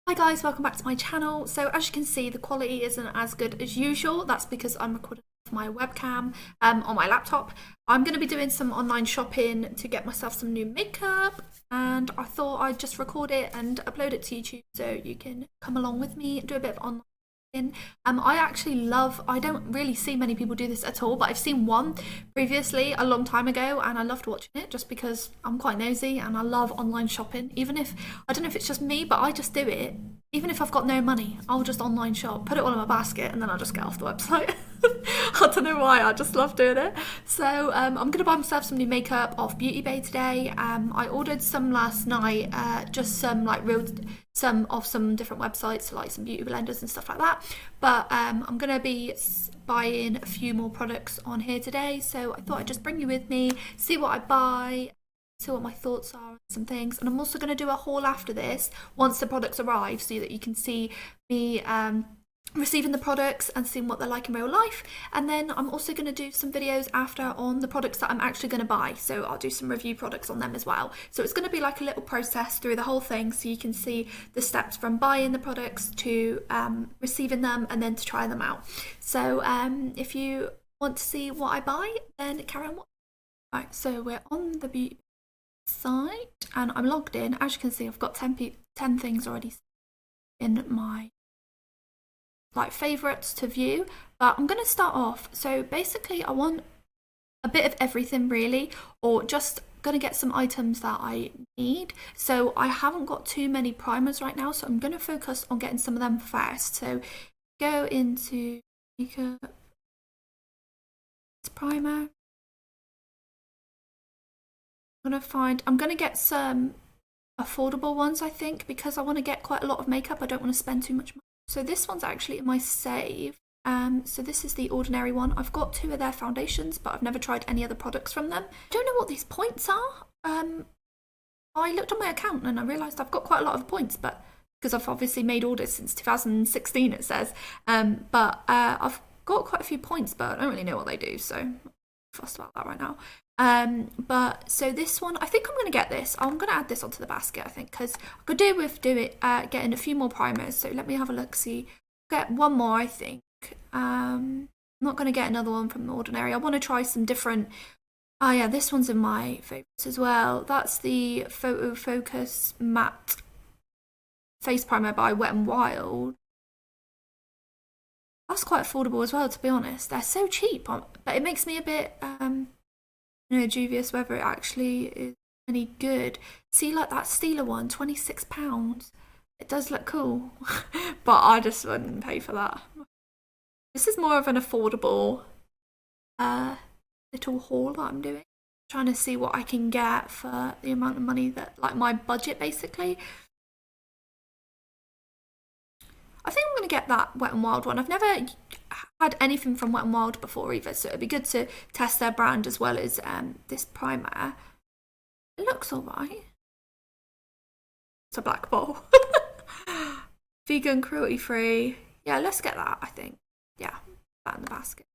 Hi guys, welcome back to my channel. So as you can see, the quality isn't as good as usual. That's because I'm recording with my webcam on my laptop. I'm going to be doing some online shopping to get myself some new makeup, and I thought I'd just record it and upload it to YouTube so you can come along with me, do a bit of online shopping. I don't really see many people do this at all, but I've seen one previously a long time ago and I loved watching it just because I'm quite nosy and I love online shopping. Even if, I don't know if it's just me, but I just do it. Even if I've got no money, I'll just online shop, put it all in my basket, and then I'll just get off the website. I don't know why, I just love doing it. So I'm going to buy myself some new makeup off Beauty Bay today. I ordered some last night, just some off some different websites, so like some beauty blenders and stuff like that. But I'm going to be buying a few more products on here today, so I thought I'd just bring you with me, see what I buy, see what my thoughts are on some things. And I'm also going to do a haul after this once the products arrive so that you can see me receiving the products and seeing what they're like in real life. And then I'm also going to do some videos after on the products that I'm actually going to buy, so I'll do some review products on them as well. So it's going to be like a little process through the whole thing, so you can see the steps from buying the products to receiving them and then to try them out. So if you want to see what I buy, then carry on watching. Right, so we're on the beauty site and I'm logged in. As you can see, I've got 10 things already in my favorites to view, but I'm going to start off. So basically I want a bit of everything really, or just going to get some items that I need. So I haven't got too many primers right now, so I'm going to focus on getting some of them first. So go into makeup, primer. I'm going to get some affordable ones, I think, because I want to get quite a lot of makeup. I don't want to spend too much money. So this one's actually in my save. So this is the Ordinary one. I've got 2 of their foundations, but I've never tried any other products from them. I don't know what these points are. I looked on my account and I realised I've got quite a lot of points, but because I've obviously made orders since 2016, it says. But I've got quite a few points, but I don't really know what they do, so I'm not fussed about that right now. But so this one, I think I'm going to get this. I'm going to add this onto the basket, I think, because I could do with getting a few more primers. So let me have a look, see. Get one more, I think. I'm not going to get another one from the Ordinary. I want to try some different. Oh yeah, this one's in my favourites as well. That's the Photo Focus Matte Face Primer by Wet n Wild. That's quite affordable as well, to be honest. They're so cheap, but it makes me a bit dubious whether it actually is any good. See, like that Steeler one, £26. It does look cool, but I just wouldn't pay for that. This is more of an affordable little haul that I'm doing. Trying to see what I can get for the amount of money that, like, my budget basically. I think I'm going to get that Wet n Wild one. I've never had anything from Wet n Wild before either, so it'd be good to test their brand as well as this primer. It looks alright. It's a black bowl. Vegan, cruelty free. Yeah, let's get that, I think. Yeah, that in the basket.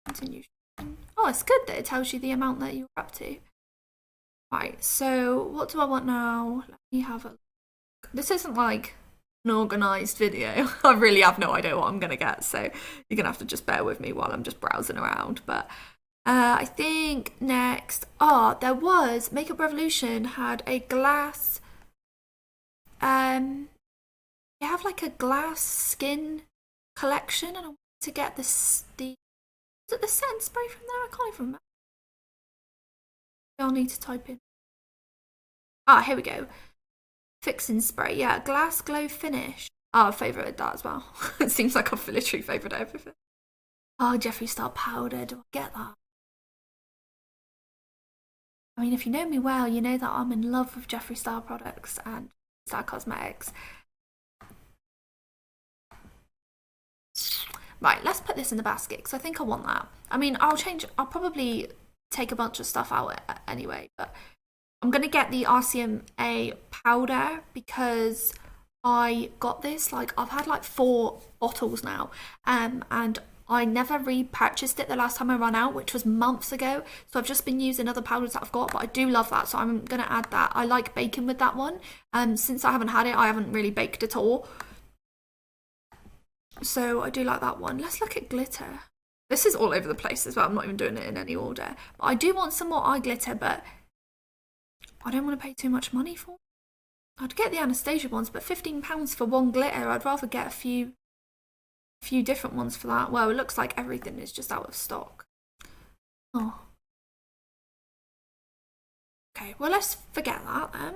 Continue. Oh, it's good that it tells you the amount that you're up to. Right, so what do I want now? Let me have a look. This isn't like an organised video. I really have no idea what I'm going to get, so you're going to have to just bear with me while I'm just browsing around. But I think next, there was Makeup Revolution had a glass, they have like a glass skin collection, and I wanted to get was it the set and spray from there? I can't even remember. I'll need to type in. Here we go. Fixing spray, yeah, glass glow finish. I favoured that as well. It seems like I've literally favoured everything. Jeffree Star powder, do I get that? I mean, if you know me well, you know that I'm in love with Jeffree Star products and Star Cosmetics. Right, let's put this in the basket because I think I want that. I mean, I'll probably take a bunch of stuff out anyway, but I'm going to get the RCMA powder because I got this, like, I've had like 4 bottles now, and I never repurchased it the last time I ran out, which was months ago. So I've just been using other powders that I've got, but I do love that. So I'm going to add that. I like baking with that one. Since I haven't had it, I haven't really baked at all. So I do like that one. Let's look at glitter. This is all over the place as well. I'm not even doing it in any order. But I do want some more eye glitter, but I don't want to pay too much money for it. I'd get the Anastasia ones, but £15 for one glitter. I'd rather get a few different ones for that. Well, it looks like everything is just out of stock. Oh. Okay, well, let's forget that then.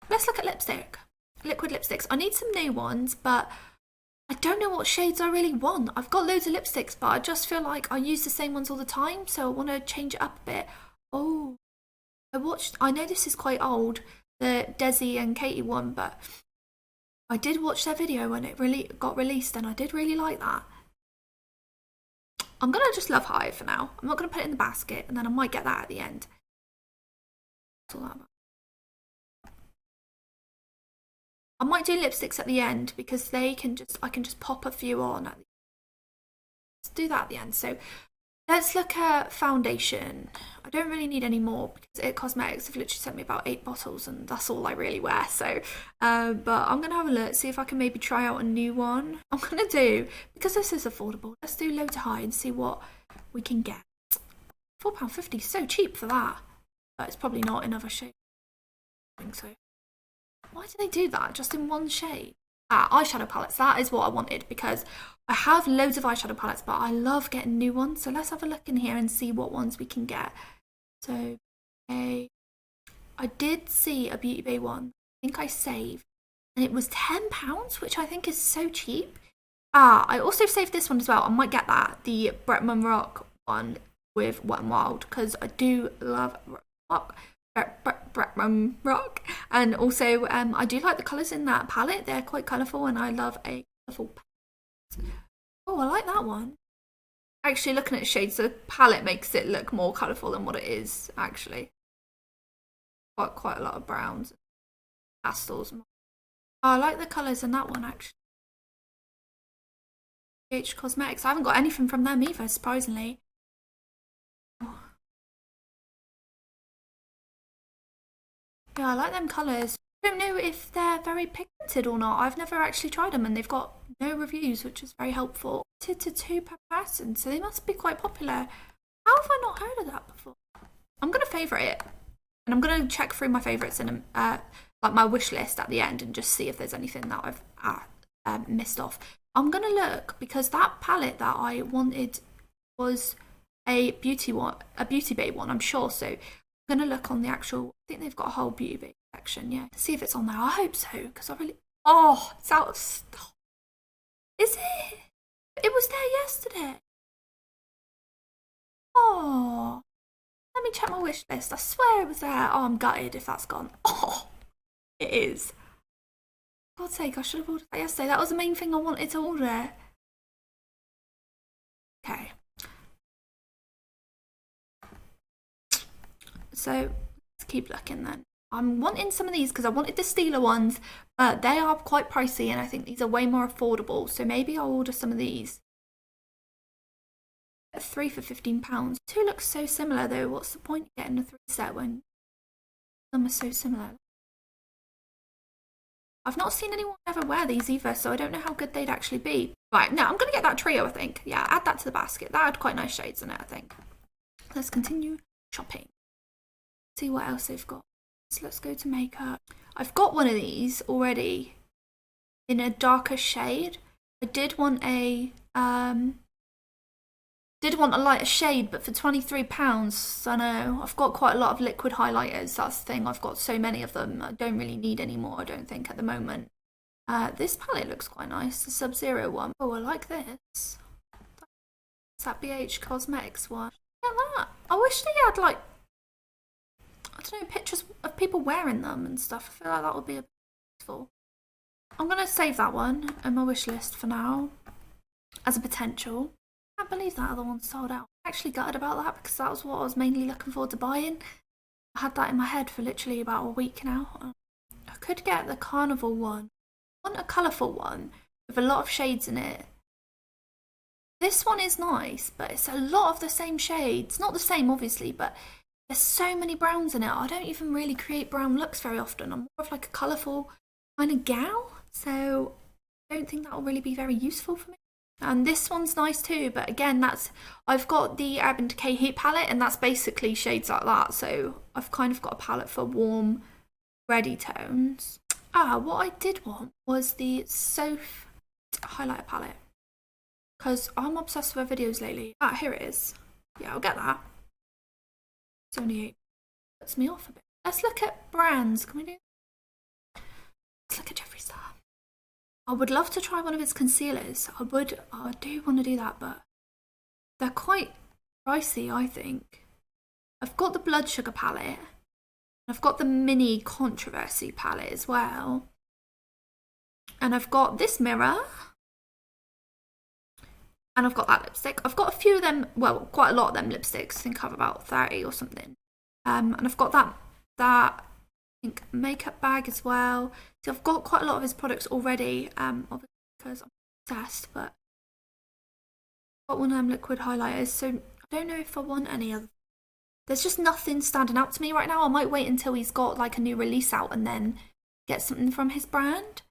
Let's look at lipstick. Liquid lipsticks. I need some new ones, but I don't know what shades I really want. I've got loads of lipsticks, but I just feel like I use the same ones all the time, so I want to change it up a bit. Oh, I know this is quite old, the Desi and Katie one, but I did watch their video when it really got released, and I did really like that. I'm going to just love Hive for now. I'm not going to put it in the basket, and then I might get that at the end. That's all that about. I might do lipsticks at the end because I can just pop a few on at the end. Let's do that at the end. So let's look at foundation. I don't really need any more because IT Cosmetics have literally sent me about 8 bottles and that's all I really wear. So, but I'm going to have a look, see if I can maybe try out a new one. I'm going to do, because this is affordable, let's do low to high and see what we can get. £4.50, so cheap for that. But it's probably not in other shades. I think so. Why do they do that just in one shade? Eyeshadow palettes, that is what I wanted because I have loads of eyeshadow palettes, but I love getting new ones. So let's have a look in here and see what ones we can get. So I did see a Beauty Bay one. I think I saved and it was £10, which I think is so cheap. I also saved this one as well. I might get that, the Bretman Rock one with Wet n Wild, because I do love Rock. Rock, and also I do like the colours in that palette. They're quite colourful and I love a colourful palette. Oh, I like that one. Actually, looking at shades, the palette makes it look more colourful than what it is actually. Quite a lot of browns, pastels. Oh, I like the colours in that one actually. BH Cosmetics, I haven't got anything from them either, surprisingly. Yeah, I like them colours. I don't know if they're very pigmented or not. I've never actually tried them and they've got no reviews, which is very helpful. 2 to 2 per person, so they must be quite popular. How have I not heard of that before? I'm going to favourite it. And I'm going to check through my favourites in like my wish list at the end and just see if there's anything that I've missed off. I'm going to look because that palette that I wanted was a Beauty Bay one, I'm sure. So I'm going to look on the actual, I think they've got a whole Beauty Bay section, yeah. See if it's on there. I hope so, because I really, oh, it's out of stock. Is it? It was there yesterday. Oh, let me check my wish list. I swear it was there. Oh, I'm gutted if that's gone. Oh, it is. For God's sake, I should have ordered that yesterday. That was the main thing I wanted to order. Okay. So let's keep looking then. I'm wanting some of these because I wanted the Steeler ones, but they are quite pricey and I think these are way more affordable. So maybe I'll order some of these. 3 for £15. 2 looks so similar though. What's the point of getting a 3 set when them are so similar? I've not seen anyone ever wear these either, so I don't know how good they'd actually be. Right, no, I'm going to get that trio, I think. Yeah, add that to the basket. That had quite nice shades in it, I think. Let's continue shopping. See what else they've got. So let's go to makeup. I've got one of these already in a darker shade. I did want a lighter shade, but for £23, I know I've got quite a lot of liquid highlighters. That's the thing. I've got so many of them. I don't really need any more, I don't think, at the moment. This palette looks quite nice, the Sub-Zero one. Oh, I like this. It's that BH Cosmetics one. Look at that. I wish they had, like, I don't know, pictures of people wearing them and stuff. I feel like that would be useful. I'm going to save that one on my wish list for now as a potential. I can't believe that other one sold out. I'm actually gutted about that because that was what I was mainly looking forward to buying. I had that in my head for literally about a week now. I could get the Carnival one. I want a colourful one with a lot of shades in it. This one is nice, but it's a lot of the same shades. Not the same, obviously, but there's so many browns in it. I don't even really create brown looks very often. I'm more of like a colourful kind of gal, so I don't think that will really be very useful for me. And this one's nice too, but again, I've got the Urban Decay Heat palette, and that's basically shades like that, so I've kind of got a palette for warm, ready tones. What I did want was the Soph highlighter palette, because I'm obsessed with her videos lately. Here it is. Yeah, I'll get that. It's only 8. Puts me off a bit. Let's look at brands. Can we do? Let's look at Jeffree Star. I would love to try one of his concealers. I do want to do that, but they're quite pricey, I think. I've got the Blood Sugar palette. I've got the Mini Controversy palette as well. And I've got this mirror. And I've got that lipstick. I've got a few of them, well, quite a lot of them lipsticks. I think I have about 30 or something. And I've got that I think makeup bag as well. So I've got quite a lot of his products already, obviously because I'm obsessed, but I've got one of them liquid highlighters, so I don't know if I want any other. There's just nothing standing out to me right now. I might wait until he's got like a new release out and then get something from his brand.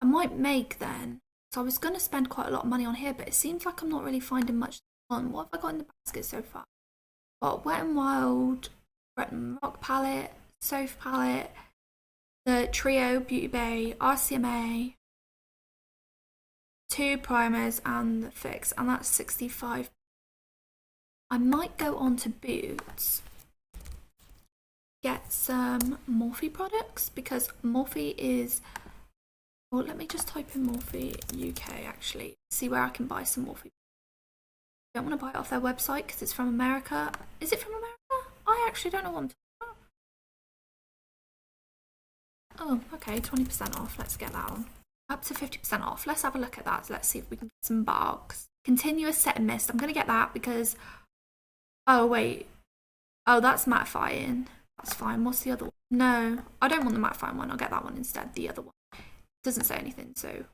I might make then. So I was going to spend quite a lot of money on here, but it seems like I'm not really finding much on. What have I got in the basket so far? Got Wet n Wild, Bretton Rock palette, Soph palette, the Trio Beauty Bay, RCMA, 2 primers and the Fix, and that's 65. I might go on to Boots, get some Morphe products, because Morphe is, well, let me just type in Morphe UK actually, see where I can buy some Morphe. I don't want to buy it off their website because it's from America. Is it from America? I actually don't know what I'm talking about. Oh, okay, 20% off. Let's get that on. Up to 50% off. Let's have a look at that. Let's see if we can get some barks. Continuous Setting Mist. I'm going to get that because... Oh, wait. Oh, that's mattifying. That's fine. What's the other one? No, I don't want the mattifying one. I'll get that one instead. The other one. It doesn't say anything, so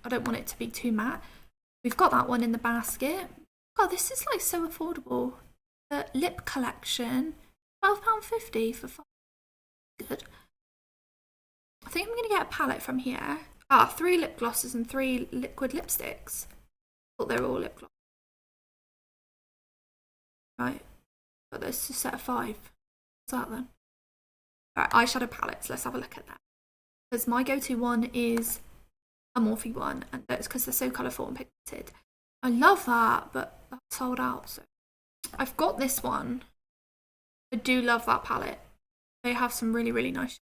I don't want it to be too matte. We've got that one in the basket. God, this is like so affordable. The lip collection. £12.50 for 5. Good. I think I'm going to get a palette from here. 3 lip glosses and 3 liquid lipsticks. I thought they were all lip gloss. Right. But there's a set of 5. What's that then? Right, eyeshadow palettes. Let's have a look at that. Because my go-to one is a Morphe one, and that's because they're so colourful and pigmented. I love that, but that's sold out. So I've got this one. I do love that palette. They have some really, really nice.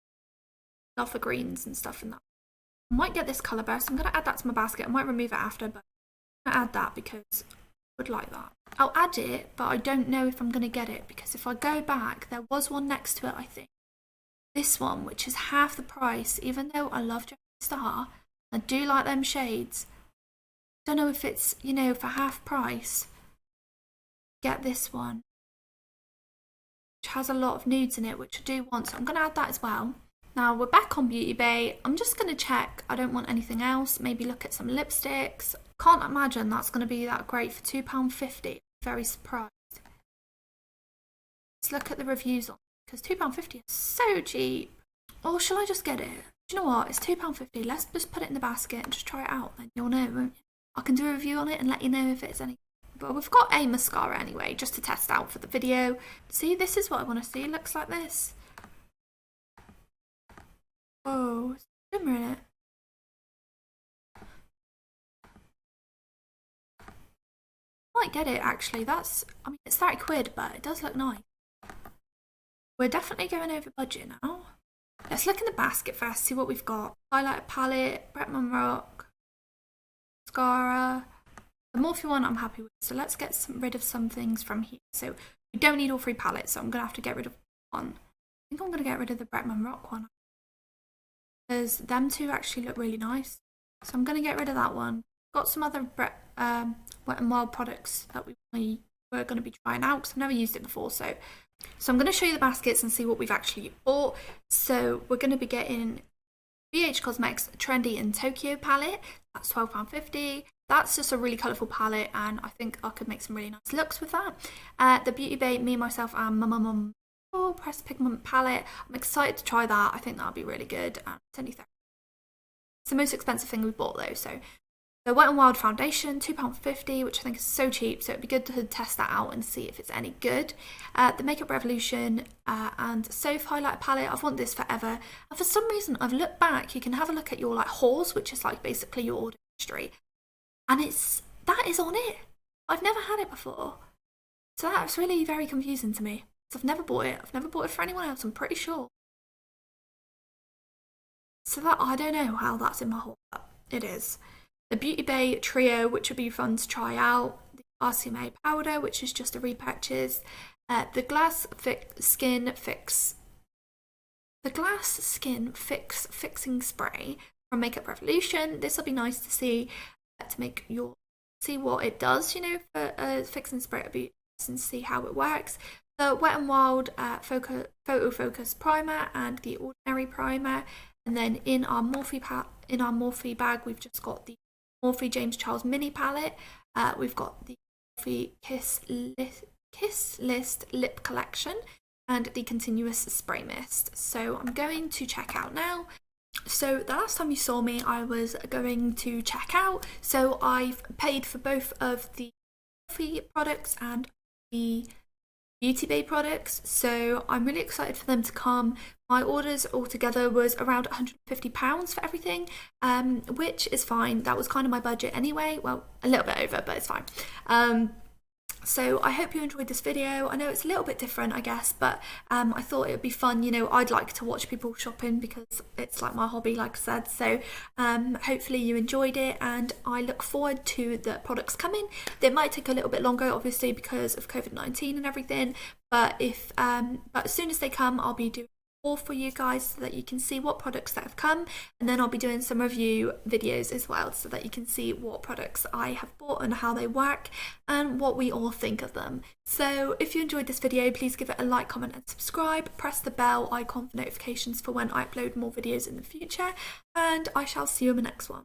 Love the greens and stuff in that. I might get this colour burst. I'm going to add that to my basket. I might remove it after, but I'm going to add that because I would like that. I'll add it, but I don't know if I'm going to get it, because if I go back, there was one next to it, I think. This one, which is half the price, even though I love Jeffree Star, I do like them shades. Don't know if it's, you know, for half price. Get this one, which has a lot of nudes in it, which I do want, so I'm going to add that as well. Now we're back on Beauty Bay. I'm just going to check. I don't want anything else. Maybe look at some lipsticks. Can't imagine that's going to be that great for £2.50. Very surprised. Let's look at the reviews on it, because £2.50 is so cheap. Or shall I just get it? Do you know what? It's £2.50. Let's just put it in the basket and just try it out. Then you'll know, won't you? I can do a review on it and let you know if it's any. But we've got a mascara anyway, just to test out for the video. See, this is what I want to see. It looks like this. Oh, it's a shimmer in it. I might get it actually. I mean, it's 30 quid, but it does look nice. We're definitely going over budget now. Let's look in the basket first, see what we've got. Highlighter palette, Bretton Rock, mascara. The Morphe one I'm happy with, so let's get rid of some things from here. So we don't need all 3 palettes, so I'm going to have to get rid of one. I think I'm going to get rid of the Bretton Rock one, because them 2 actually look really nice. So I'm going to get rid of that one. Got some other Wet n Wild products that we were going to be trying out, because I've never used it before. So I'm going to show you the baskets and see what we've actually bought. So we're going to be getting BH Cosmetics Trendy in Tokyo palette. That's £12.50. that's just a really colourful palette, and I think I could make some really nice looks with that. The Beauty Bay Me, Myself and Mum Pressed Pigment palette. I'm excited to try that. I think that'll be really good. It's only it's the most expensive thing we bought though. So the Wet n Wild foundation, £2.50, which I think is so cheap. So it'd be good to test that out and see if it's any good. The Makeup Revolution and Soph highlighter palette. I've wanted this forever, and for some reason I've looked back. You can have a look at your like hauls, which is like basically your order history, and that is on it. I've never had it before, so that's really very confusing to me. So I've never bought it. I've never bought it for anyone else, I'm pretty sure. So that, I don't know how that's in my haul, but it is. The Beauty Bay Trio, which would be fun to try out. The RCMA Powder, which is just a repurchase. The Glass Skin Fixing Spray from Makeup Revolution. This will be nice to see, see what it does, you know, for a fixing spray. It'll be interesting to see how it works. The Wet n Wild Photo Focus Primer and the Ordinary Primer, and then in our Morphe bag we've just got the Morphe James Charles Mini Palette. We've got the Morphe Kiss List Lip Collection and the Continuous Spray Mist. So I'm going to check out now. So the last time you saw me, I was going to check out. So I've paid for both of the Morphe products and the Beauty Bay products, so I'm really excited for them to come. My orders altogether was around £150 for everything, which is fine. That was kind of my budget anyway. Well, a little bit over, but it's fine. So I hope you enjoyed this video. I know it's a little bit different, I guess, but I thought it would be fun. You know, I'd like to watch people shopping because it's like my hobby, like I said. So hopefully you enjoyed it, and I look forward to the products coming. They might take a little bit longer, obviously, because of COVID-19 and everything. But but as soon as they come, I'll be doing for you guys so that you can see what products that have come, and then I'll be doing some review videos as well so that you can see what products I have bought and how they work and what we all think of them. So if you enjoyed this video, please give it a like, comment and subscribe. Press the bell icon for notifications for when I upload more videos in the future, and I shall see you in the next one.